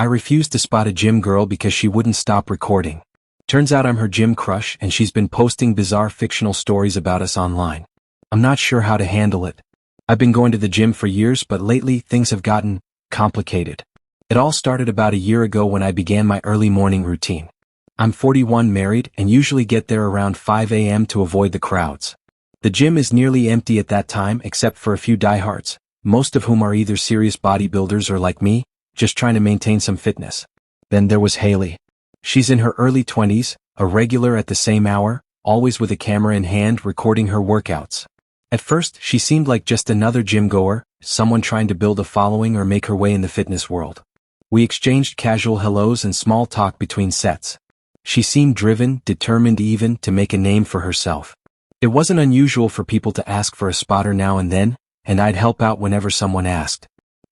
I refused to spot a gym girl because she wouldn't stop recording. Turns out I'm her gym crush and she's been posting bizarre fictional stories about us online. I'm not sure how to handle it. I've been going to the gym for years, but lately things have gotten complicated. It all started about a year ago when I began my early morning routine. I'm 41, married, and usually get there around 5 a.m. to avoid the crowds. The gym is nearly empty at that time except for a few diehards, most of whom are either serious bodybuilders or like me, just trying to maintain some fitness. Then there was Haley. She's in her early 20s, a regular at the same hour, always with a camera in hand recording her workouts. At first, she seemed like just another gym goer, someone trying to build a following or make her way in the fitness world. We exchanged casual hellos and small talk between sets. She seemed driven, determined even, to make a name for herself. It wasn't unusual for people to ask for a spotter now and then, and I'd help out whenever someone asked.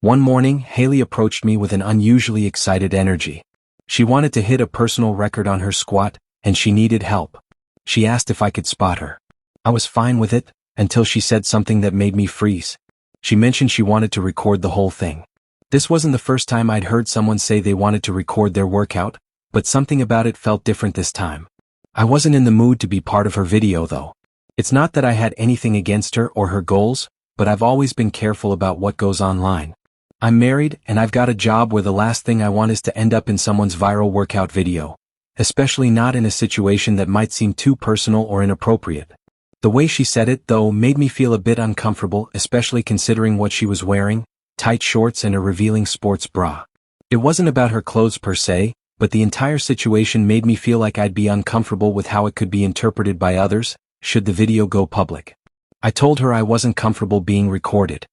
One morning, Haley approached me with an unusually excited energy. She wanted to hit a personal record on her squat, and she needed help. She asked if I could spot her. I was fine with it, until she said something that made me freeze. She mentioned she wanted to record the whole thing. This wasn't the first time I'd heard someone say they wanted to record their workout, but something about it felt different this time. I wasn't in the mood to be part of her video though. It's not that I had anything against her or her goals, but I've always been careful about what goes online. I'm married, and I've got a job where the last thing I want is to end up in someone's viral workout video. Especially not in a situation that might seem too personal or inappropriate. The way she said it, though, made me feel a bit uncomfortable, especially considering what she was wearing, tight shorts and a revealing sports bra. It wasn't about her clothes per se, but the entire situation made me feel like I'd be uncomfortable with how it could be interpreted by others, should the video go public. I told her I wasn't comfortable being recorded.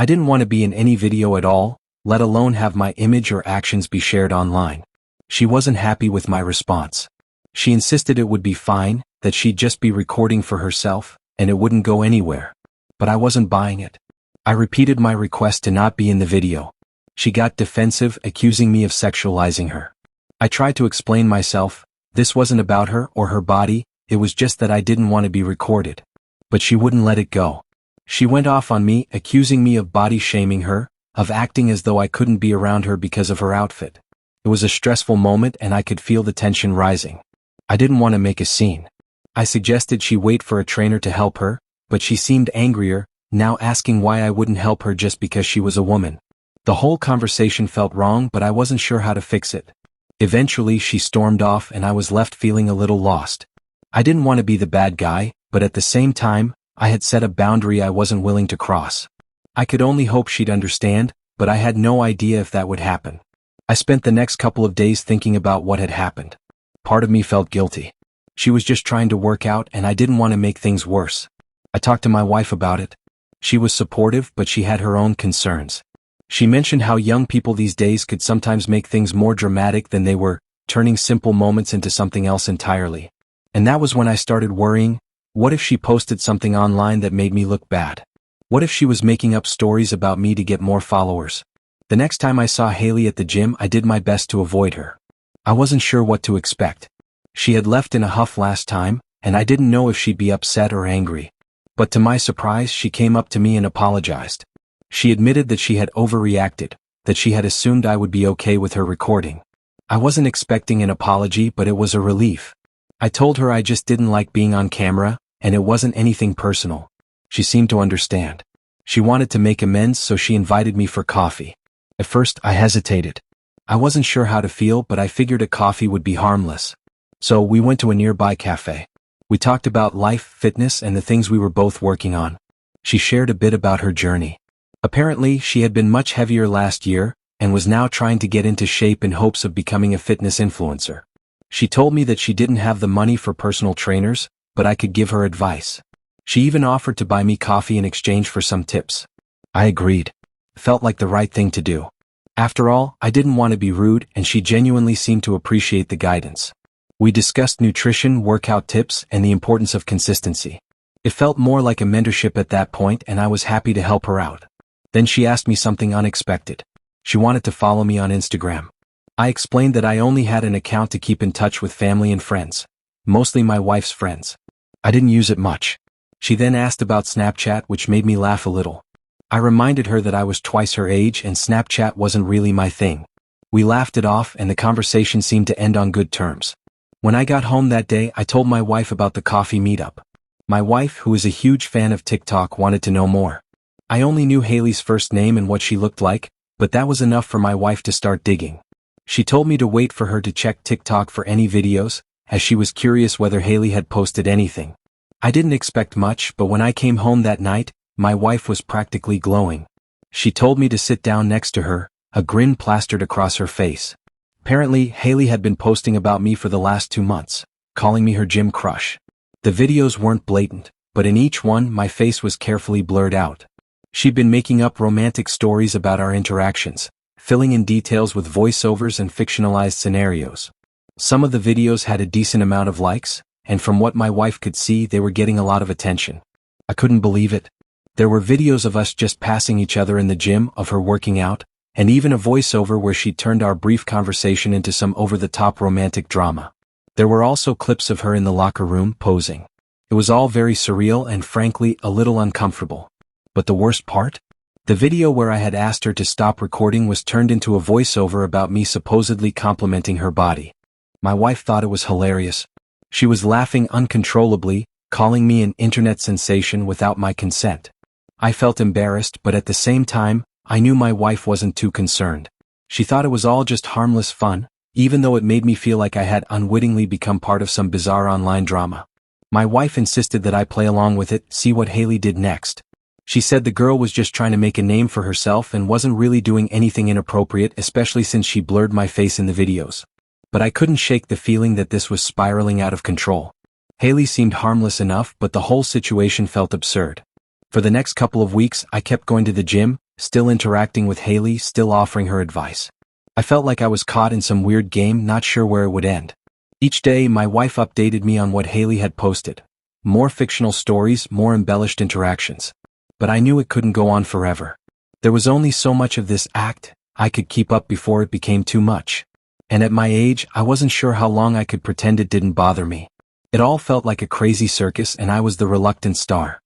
I didn't want to be in any video at all, let alone have my image or actions be shared online. She wasn't happy with my response. She insisted it would be fine, that she'd just be recording for herself, and it wouldn't go anywhere. But I wasn't buying it. I repeated my request to not be in the video. She got defensive, accusing me of sexualizing her. I tried to explain myself, this wasn't about her or her body, it was just that I didn't want to be recorded. But she wouldn't let it go. She went off on me, accusing me of body shaming her, of acting as though I couldn't be around her because of her outfit. It was a stressful moment and I could feel the tension rising. I didn't want to make a scene. I suggested she wait for a trainer to help her, but she seemed angrier, now asking why I wouldn't help her just because she was a woman. The whole conversation felt wrong, but I wasn't sure how to fix it. Eventually she stormed off and I was left feeling a little lost. I didn't want to be the bad guy, but at the same time, I had set a boundary I wasn't willing to cross. I could only hope she'd understand, but I had no idea if that would happen. I spent the next couple of days thinking about what had happened. Part of me felt guilty. She was just trying to work out and I didn't want to make things worse. I talked to my wife about it. She was supportive, but she had her own concerns. She mentioned how young people these days could sometimes make things more dramatic than they were, turning simple moments into something else entirely. And that was when I started worrying. What if she posted something online that made me look bad? What if she was making up stories about me to get more followers? The next time I saw Haley at the gym, I did my best to avoid her. I wasn't sure what to expect. She had left in a huff last time, and I didn't know if she'd be upset or angry. But to my surprise, she came up to me and apologized. She admitted that she had overreacted, that she had assumed I would be okay with her recording. I wasn't expecting an apology, but it was a relief. I told her I just didn't like being on camera, and it wasn't anything personal. She seemed to understand. She wanted to make amends, so she invited me for coffee. At first, I hesitated. I wasn't sure how to feel, but I figured a coffee would be harmless. So we went to a nearby cafe. We talked about life, fitness, and the things we were both working on. She shared a bit about her journey. Apparently, she had been much heavier last year, and was now trying to get into shape in hopes of becoming a fitness influencer. She told me that she didn't have the money for personal trainers, but I could give her advice. She even offered to buy me coffee in exchange for some tips. I agreed. It felt like the right thing to do. After all, I didn't want to be rude, and she genuinely seemed to appreciate the guidance. We discussed nutrition, workout tips, and the importance of consistency. It felt more like a mentorship at that point, and I was happy to help her out. Then she asked me something unexpected. She wanted to follow me on Instagram. I explained that I only had an account to keep in touch with family and friends, mostly my wife's friends. I didn't use it much. She then asked about Snapchat, which made me laugh a little. I reminded her that I was twice her age and Snapchat wasn't really my thing. We laughed it off and the conversation seemed to end on good terms. When I got home that day, I told my wife about the coffee meetup. My wife, who is a huge fan of TikTok, wanted to know more. I only knew Haley's first name and what she looked like, but that was enough for my wife to start digging. She told me to wait for her to check TikTok for any videos, as she was curious whether Haley had posted anything. I didn't expect much, but when I came home that night, my wife was practically glowing. She told me to sit down next to her, a grin plastered across her face. Apparently, Haley had been posting about me for the last 2 months, calling me her gym crush. The videos weren't blatant, but in each one my face was carefully blurred out. She'd been making up romantic stories about our interactions, filling in details with voiceovers and fictionalized scenarios. Some of the videos had a decent amount of likes, and from what my wife could see, they were getting a lot of attention. I couldn't believe it. There were videos of us just passing each other in the gym, of her working out, and even a voiceover where she turned our brief conversation into some over-the-top romantic drama. There were also clips of her in the locker room, posing. It was all very surreal and frankly, a little uncomfortable. But the worst part? The video where I had asked her to stop recording was turned into a voiceover about me supposedly complimenting her body. My wife thought it was hilarious. She was laughing uncontrollably, calling me an internet sensation without my consent. I felt embarrassed, but at the same time, I knew my wife wasn't too concerned. She thought it was all just harmless fun, even though it made me feel like I had unwittingly become part of some bizarre online drama. My wife insisted that I play along with it, see what Haley did next. She said the girl was just trying to make a name for herself and wasn't really doing anything inappropriate, especially since she blurred my face in the videos. But I couldn't shake the feeling that this was spiraling out of control. Haley seemed harmless enough, but the whole situation felt absurd. For the next couple of weeks, I kept going to the gym, still interacting with Haley, still offering her advice. I felt like I was caught in some weird game, not sure where it would end. Each day, my wife updated me on what Haley had posted. More fictional stories, more embellished interactions. But I knew it couldn't go on forever. There was only so much of this act I could keep up before it became too much. And at my age, I wasn't sure how long I could pretend it didn't bother me. It all felt like a crazy circus and I was the reluctant star.